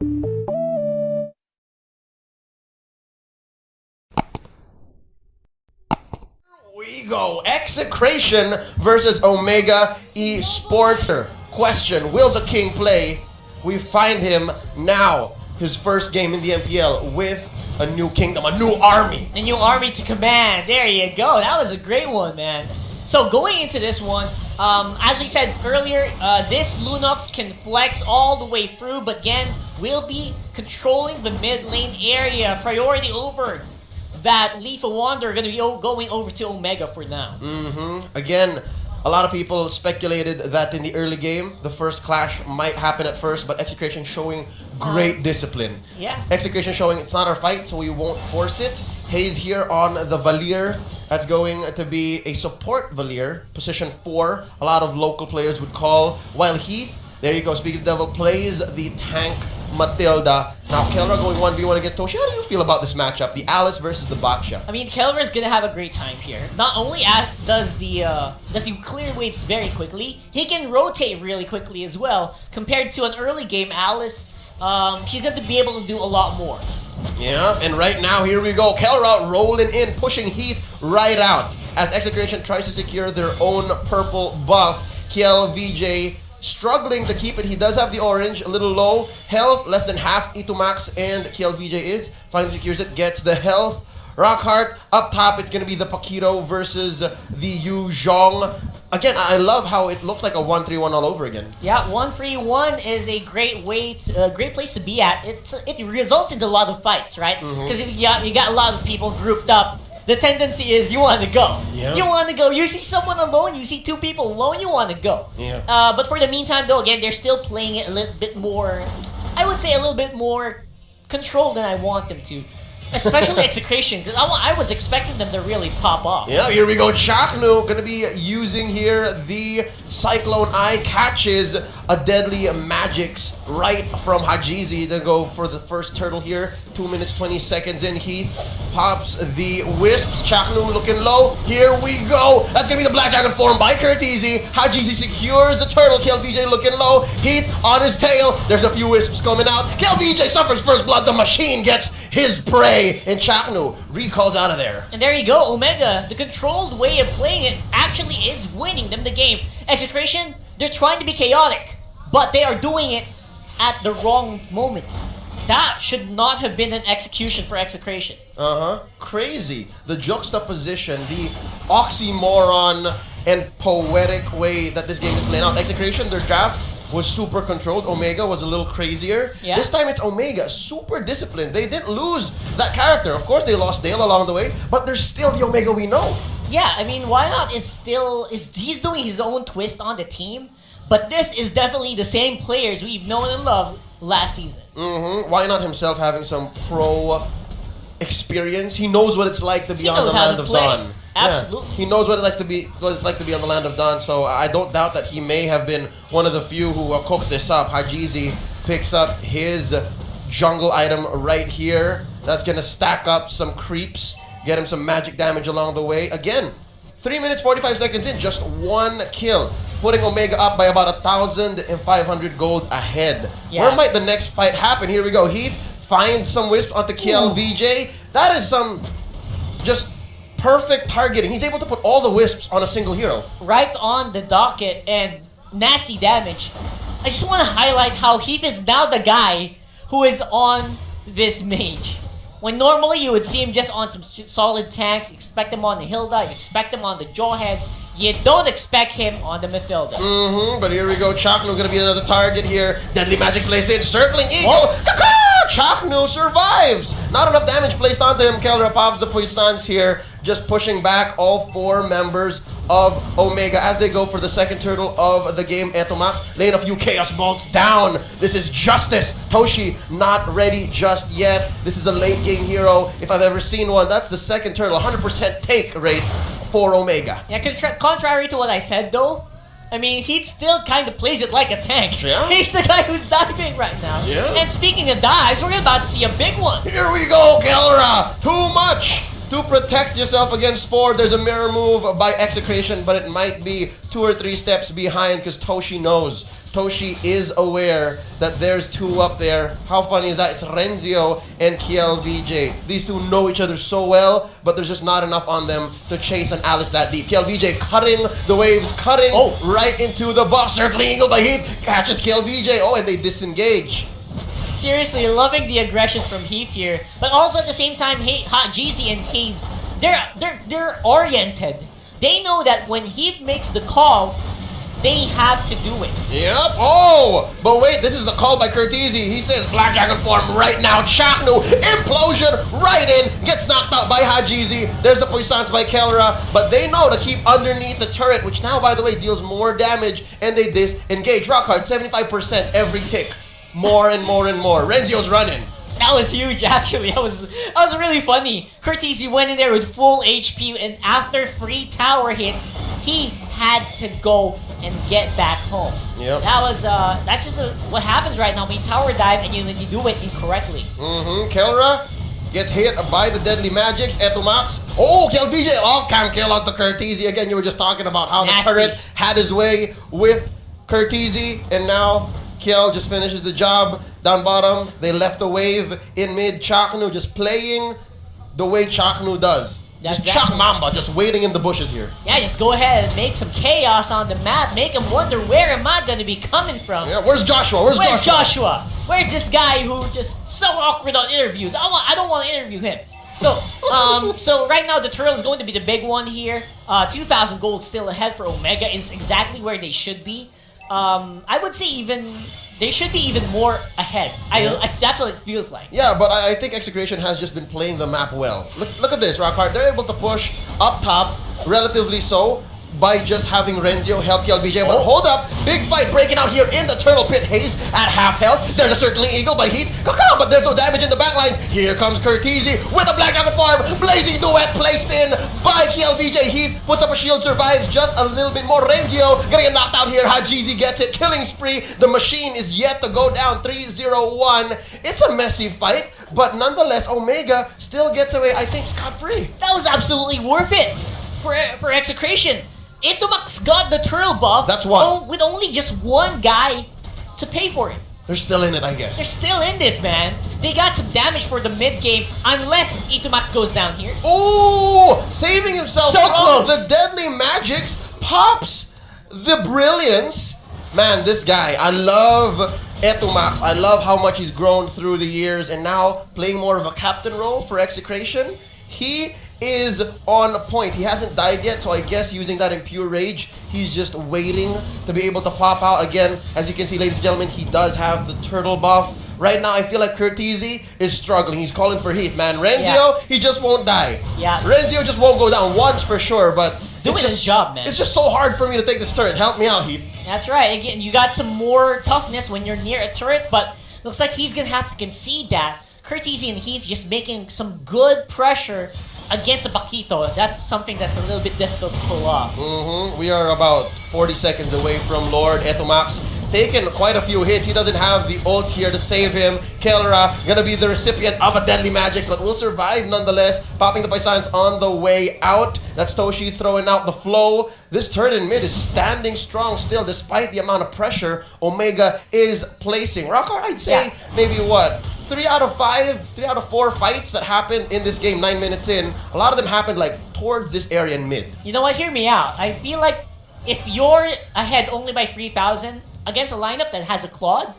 We go. Execration versus Omega ESPORTS. Question, will the King play? We find him now, his first game in the MPL with a new kingdom, a new army. A new army to command. There you go. That was a great one, man. So going into this one, as we said earlier, this Lunox can flex all the way through, but again, will be controlling the mid lane area. Priority over that Leaf of Wonder going to be going over to Omega for now. Again, a lot of people speculated that in the early game, the first clash might happen at first, but Execration showing great discipline. Yeah. Execration showing it's not our fight, so we won't force it. Hayes here on the Valier. That's going to be a support Valier, position 4. A lot of local players would call. While Heath, there you go, Speak of the Devil, plays the tank Matilda. Now, Kelra going 1v1 against Toshi. How do you feel about this matchup? The Alice versus the Baksha. I mean, Kielvj is gonna have a great time here. Not only does he clear waves very quickly, he can rotate really quickly as well. Compared to an early game Alice, he's going to be able to do a lot more. Yeah, and right now, here we go. Kelra rolling in, pushing Heath right out. As Execration tries to secure their own purple buff, Kielvj struggling to keep it. He does have the orange, a little low. Health, less than half E2 max, and Kielvj is. Finally secures it, gets the health. Rockheart, up top, it's going to be the Paquito versus the Yu Zhong. Again, I love how it looks like a 1-3-1 all over again. Yeah, 1-3-1 is a great way, great place to be at. It results into a lot of fights, right? Because if you got a lot of people grouped up, the tendency is you want to go. Yeah. You want to go. You see someone alone, you see 2 people alone, you want to go. Yeah. But for the meantime, though, again, they're still playing it a little bit more, I would say a little bit more controlled than I want them to. Especially Execration, because I was expecting them to really pop off. Yeah, here we go. Chaknu going to be using here the Cyclone Eye, catches a deadly Magix right from Hajizi to go for the first turtle here. 2 minutes, 20 seconds in. Heath pops the Wisps. Chaknu looking low. Here we go. That's going to be the Black Dragon formed by Curtizi. Hajizi secures the turtle. Kielvj looking low. Heath on his tail. There's a few Wisps coming out. Kielvj suffers first blood. The machine gets his prey. And Chaknu recalls out of there. And there you go. Omega, the controlled way of playing it, actually is winning them the game. Execration, they're trying to be chaotic, but they are doing it at the wrong moments. That should not have been an execution for Execration. Crazy. The juxtaposition, the oxymoron and poetic way that this game is playing out. Execration, their draft was super controlled. Omega was a little crazier. Yeah. This time it's Omega, super disciplined. They didn't lose that character. Of course, they lost Dale along the way, but they're still the Omega we know. Yeah, I mean, why not he's doing his own twist on the team, but this is definitely the same players we've known and loved last season. Why not himself having some pro experience? He knows what it's like to be on the land of Dawn. Absolutely. Yeah. He knows what it's like to be on the land of Dawn, so I don't doubt that he may have been one of the few who cooked this up. Hajizi picks up his jungle item right here. That's going to stack up some creeps, get him some magic damage along the way. Again, 3 minutes, 45 seconds in, just 1 kill, putting Omega up by about 1,500 gold ahead. Yeah. Where might the next fight happen? Here we go. Heath finds some wisp onto Kielvj. That is some just perfect targeting. He's able to put all the wisps on a single hero. Right on the docket and nasty damage. I just want to highlight how Heath is now the guy who is on this mage. When normally you would see him just on some solid tanks, expect him on the Hilda, you expect him on the Jawhead, you don't expect him on the Matilda. But here we go. Chaknu gonna be another target here. Deadly magic placed in, circling eagle. Chaknu survives. Not enough damage placed onto him. Kelra pops the Puissance here, just pushing back all 4 members of Omega as they go for the second turtle of the game. Etomax laying a few Chaos Bolts down. This is justice. Toshi not ready just yet. This is a late game hero if I've ever seen one. That's the second turtle. 100% take rate for Omega. Yeah, contrary to what I said though, I mean, he still kind of plays it like a tank. Yeah. He's the guy who's diving right now. Yeah. And speaking of dives, we're about to see a big one. Here we go, Kelra. Too much to protect yourself against 4. There's a mirror move by Execration, but it might be 2 or 3 steps behind because Toshi knows Toshi is aware that there's two up there. How funny is that? It's Renzio and Kielvj. These two know each other so well, but there's just not enough on them to chase an Alice that deep. Kielvj cutting the waves, cutting right into the box. Circling Eagle by Heath, catches Kielvj. Oh, and they disengage. Seriously, loving the aggression from Heath here, but also at the same time, Jeezy and Hayes, they're oriented. They know that when Heath makes the call, they have to do it. Yep. Oh, but wait, this is the call by Curtizi. He says Black Dragon form right now. Chaknu, implosion right in, gets knocked out by Hajizi. There's the puissance by Kelra, but they know to keep underneath the turret, which now, by the way, deals more damage, and they disengage. Rock hard, 75% every tick. More and more and more. Renzio's running. That was huge, actually. That was really funny. Curtizi went in there with full HP, and after 3 tower hits, he had to go and get back home. Yep. That's just what happens right now when you tower dive and you do it incorrectly. Kelra gets hit by the deadly magics. Etumax. Oh, Kielvj. Oh, cam kill out the Curtizi. Again, you were just talking about how Nasty. the turret had his way with Curtizi, and now Kiel just finishes the job. Down bottom, they left the wave in mid. Chaknu just playing the way Chaknu does. Just Chak Mamba just waiting in the bushes here. Yeah, just go ahead and make some chaos on the map. Make him wonder, where am I going to be coming from? Yeah, where's Joshua? Where's Joshua? Where's this guy who just so awkward on interviews? I don't want to interview him. So, so right now the turtle is going to be the big one here. 2,000 gold still ahead for Omega is exactly where they should be. I would say they should be even more ahead. That's what it feels like. Yeah, but I think EXECRATION has just been playing the map well. Look at this, Rockhard. They're able to push up top, relatively so, by just having Renzio help Kielvj. But hold up, big fight breaking out here in the Turtle Pit. Hayes at half health. There's a circling eagle by Heath. But there's no damage in the backlines. Here comes Curtizi with a Black Dragon farm. Blazing duet placed in by Kielvj. Heath puts up a shield, survives just a little bit more. Renzio gonna get knocked out here. Hajizi gets it. Killing spree. The machine is yet to go down. 3-0-1. It's a messy fight, but nonetheless, Omega still gets away, I think, scot-free. That was absolutely worth it for EXECRATION. Itomax got the turtle buff. That's one. With only just one guy to pay for it. They're still in it, I guess. They're still in this, man. They got some damage for the mid game, unless Itomax goes down here. Oh, saving himself So from close. the deadly magics. Pops the brilliance. Man, this guy, I love Etomax. I love how much he's grown through the years, and now playing more of a captain role for EXECRATION. He is on point. He hasn't died yet, so I guess using that in pure rage, he's just waiting to be able to pop out. Again, as you can see, ladies and gentlemen, he does have the turtle buff. Right now, I feel like Curtizi is struggling. He's calling for Heath, man. Renzio, he just won't die. Yeah. Renzio just won't go down once for sure, but doing his job, man. It's just so hard for me to take this turret. Help me out, Heath. That's right. Again, you got some more toughness when you're near a turret, but looks like he's gonna have to concede that. Curtizi and Heath just making some good pressure against a Bakito. That's something that's a little bit difficult to pull off. We are about 40 seconds away from Lord Etomax. Taken quite a few hits. He doesn't have the ult here to save him. Kelra gonna be the recipient of a deadly magic, but will survive nonetheless. Popping the Paisans on the way out. That's Toshi throwing out the flow. This turret in mid is standing strong still despite the amount of pressure Omega is placing. Rockar, I'd say maybe what? 3 out of 4 fights that happened in this game 9 minutes in, a lot of them happened like towards this area in mid. You know what? Hear me out. I feel like if you're ahead only by 3,000 against a lineup that has a Claude,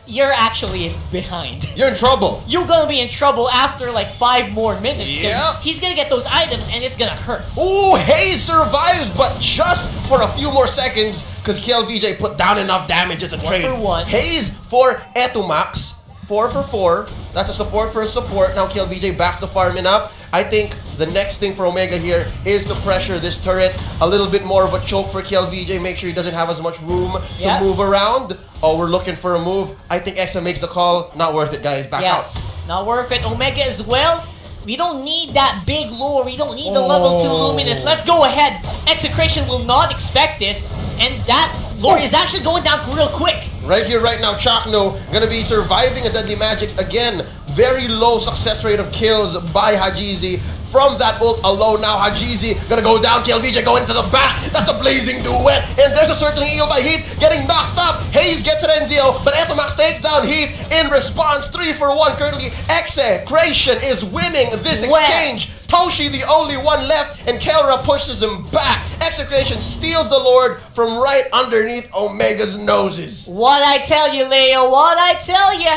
you're actually behind. You're in trouble. You're gonna be in trouble after like 5 more minutes. Yep. He's gonna get those items and it's gonna hurt. Ooh, Hayes survives, but just for a few more seconds because Kielvj put down enough damage as a trade. 1 for 1. Hayes for Etomax. 4 for 4. That's a support for a support. Now Kielvj back to farming up. I think the next thing for Omega here is to pressure this turret. A little bit more of a choke for Kielvj. Make sure he doesn't have as much room to move around. Oh, we're looking for a move. I think Exa makes the call. Not worth it, guys. Back out. Not worth it. Omega as well. We don't need that big lure. We don't need the level 2 Luminous. Let's go ahead. EXECRATION will not expect this. And that lure is actually going down real quick. Right here, right now, Chakno gonna be surviving a Deadly Magics again. Very low success rate of kills by Hajizi. From that ult alone, now Hajizi gonna go down. Kielvj going into the back. That's a blazing duet. And there's a circling eel by Heat getting knocked up. Hayes gets Renzio, but Etomax takes down Heat in response. 3 for 1. Currently, EXECRATION is winning this exchange. Toshi the only one left, and Kelra pushes him back. EXECRATION steals the Lord from right underneath Omega's noses. What I tell you, Leo, what I tell you.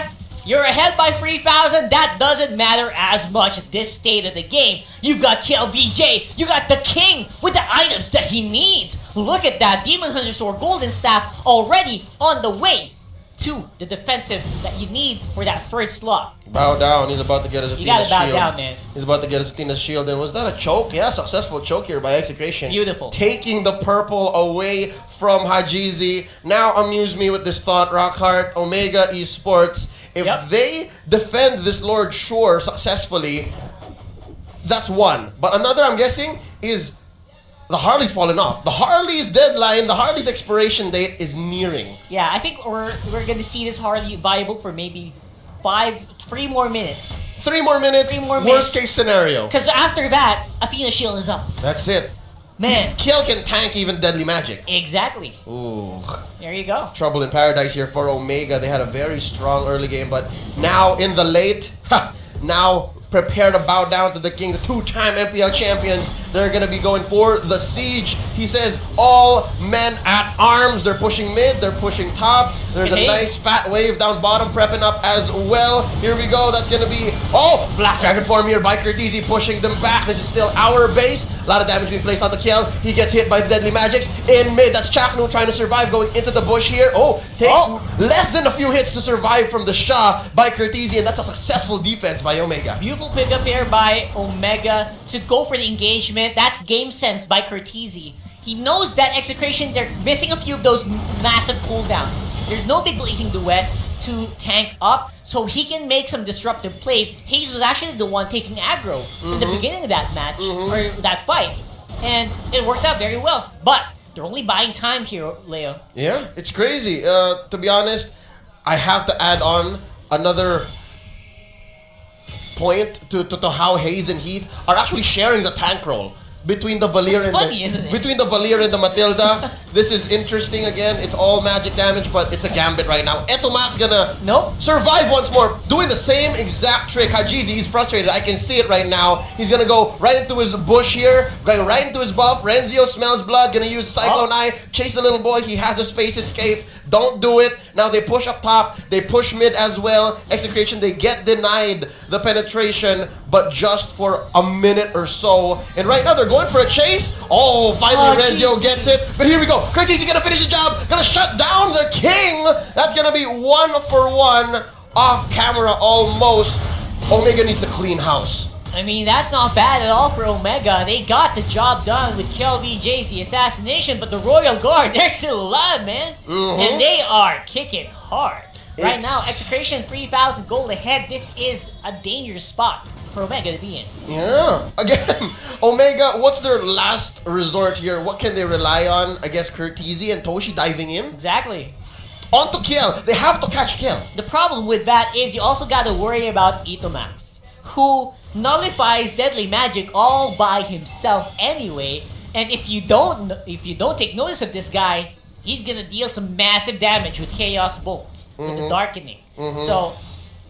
You're ahead by 3,000, that doesn't matter as much at this state of the game. You've got Kielvj, you got the king with the items that he needs. Look at that, Demon Hunter Sword, Golden Staff already on the way to the defensive that you need for that third slot. Bow down, he's about to get his Athena's shield. You gotta bow down, man. He's about to get his Athena's shield, and was that a choke? Yeah, successful choke here by EXECRATION. Beautiful. Taking the purple away from Hajizi. Now amuse me with this thought, Rockheart, Omega Esports. If they defend this Lord Shore successfully, that's one. But another, I'm guessing, is the Harley's fallen off. The Harley's deadline, the Harley's expiration date is nearing. Yeah, I think we're gonna see this Harley viable for maybe 3 more minutes. 3 more minutes. 3 more Worst minutes. case scenario. Because after that, Athena shield is up. That's it. Man. Kill can tank even Deadly Magic. Exactly. Ooh. There you go. Trouble in paradise here for Omega. They had a very strong early game, but now in the late, now prepare to bow down to the king, the 2-time MPL champions. They're going to be going for the siege. He says, all men at arms. They're pushing mid, they're pushing top. There's a nice fat wave down bottom prepping up as well. Here we go. That's going to be, Black Dragon form here by Curtizi pushing them back. This is still our base. A lot of damage being placed on the kill. He gets hit by the Deadly Magics in mid. That's Chakno trying to survive going into the bush here. Takes less than a few hits to survive from the Shah by Curtizi, and that's a successful defense by Omega. Beautiful pickup here by Omega to go for the engagement. That's game sense by Curtizi. He knows that EXECRATION, they're missing a few of those massive cooldowns. There's no big blazing duet to tank up, so he can make some disruptive plays. Hayes was actually the one taking aggro in the beginning of that match, or that fight, and it worked out very well. But they're only buying time here, Leo. Yeah, it's crazy. To be honest, I have to add on another point to how Hayes and Heath are actually sharing the tank role between the Valir between the Valir and the Matilda. This is interesting again. It's all magic damage, but it's a gambit right now. Etomax gonna survive once more, doing the same exact trick. Hajizi, he's frustrated. I can see it right now. He's gonna go right into his bush here, going right into his buff. Renzio smells blood, gonna use Cyclone Eye, chase the little boy. He has a space escape. Don't do it. Now they push up top, they push mid as well. EXECRATION, they get denied the penetration, but just for a minute or so. And right now they're going for a chase. Finally Renzio gets it. But here we go. Curtizi gonna finish the job, gonna shut down the king. That's gonna be 1 for 1 off camera almost. Omega needs to clean house. I mean, that's not bad at all for Omega. They got the job done with Kielvj's the assassination, but the Royal Guard, they're still alive, man. And they are kicking hard. Right now, EXECRATION 3,000 gold ahead. This is a dangerous spot for Omega to be in. Yeah. Again, Omega, what's their last resort here? What can they rely on? I guess Curtizi and Toshi diving in. Exactly. On to Kiel. They have to catch Kiel. The problem with that is you also got to worry about Etomax, who nullifies Deadly Magic all by himself anyway. And if you don't take notice of this guy, he's gonna deal some massive damage with Chaos Bolts, with the Darkening. So,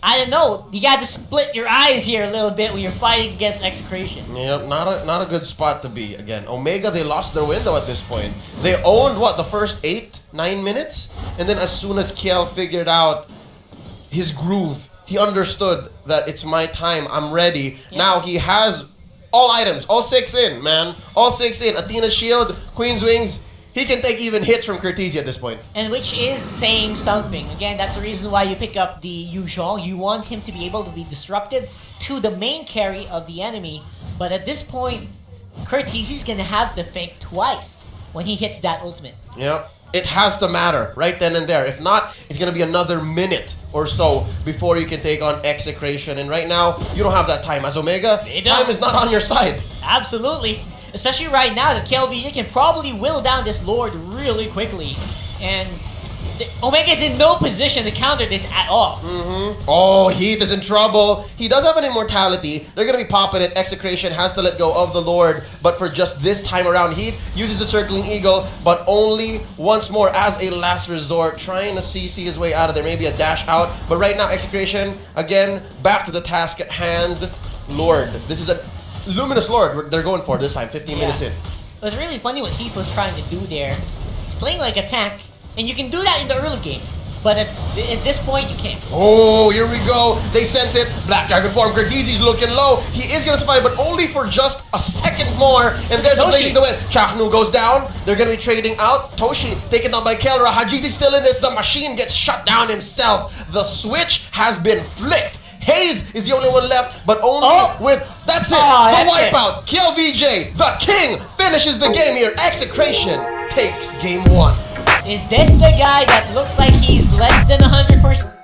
I don't know. You got to split your eyes here a little bit when you're fighting against EXECRATION. Yep, not a good spot to be. Again, Omega, they lost their window at this point. They owned, what, the first 8-9 minutes? And then as soon as Kiel figured out his groove, he understood that it's my time, I'm ready. Yeah. Now he has all items, all 6 in, man. All 6 in. Athena's shield, Queen's Wings. He can take even hits from Curtizi at this point. And which is saying something. Again, that's the reason why you pick up the Yuzhong. You want him to be able to be disruptive to the main carry of the enemy. But at this point, Curtizi's going to have to think twice when he hits that ultimate. Yep. It has to matter right then and there. If not, it's going to be another minute or so before you can take on EXECRATION. And right now, you don't have that time. As Omega, time is not on your side. Absolutely. Especially right now, the Kielvj can probably whittle down this Lord really quickly. And Omega's in no position to counter this at all. Oh, Heath is in trouble. He does have an immortality. They're going to be popping it. Execration has to let go of the Lord. But for just this time around, Heath uses the Circling Eagle, but only once more as a last resort, trying to CC his way out of there. Maybe a dash out. But right now, Execration, again, back to the task at hand. Lord. This is a Luminous Lord they're going for this time, 15 minutes in. It was really funny what Heath was trying to do there. He's playing like a tank, and you can do that in the early game. But at this point, you can't. Oh, here we go. They sense it. Black Dragon form. Gerdeezy's looking low. He is going to survive, but only for just a second more. And there's the Blazing the Wind. Chaknu goes down. They're going to be trading out. Toshi taken down by Kelra. Hajizi's still in this. The machine gets shut down himself. The switch has been flicked. Hayes is the only one left, but only with... That's it. The wipeout. Kielvj, the king, finishes the game here. Execration takes game 1. Is this the guy that looks like he's less than 100%?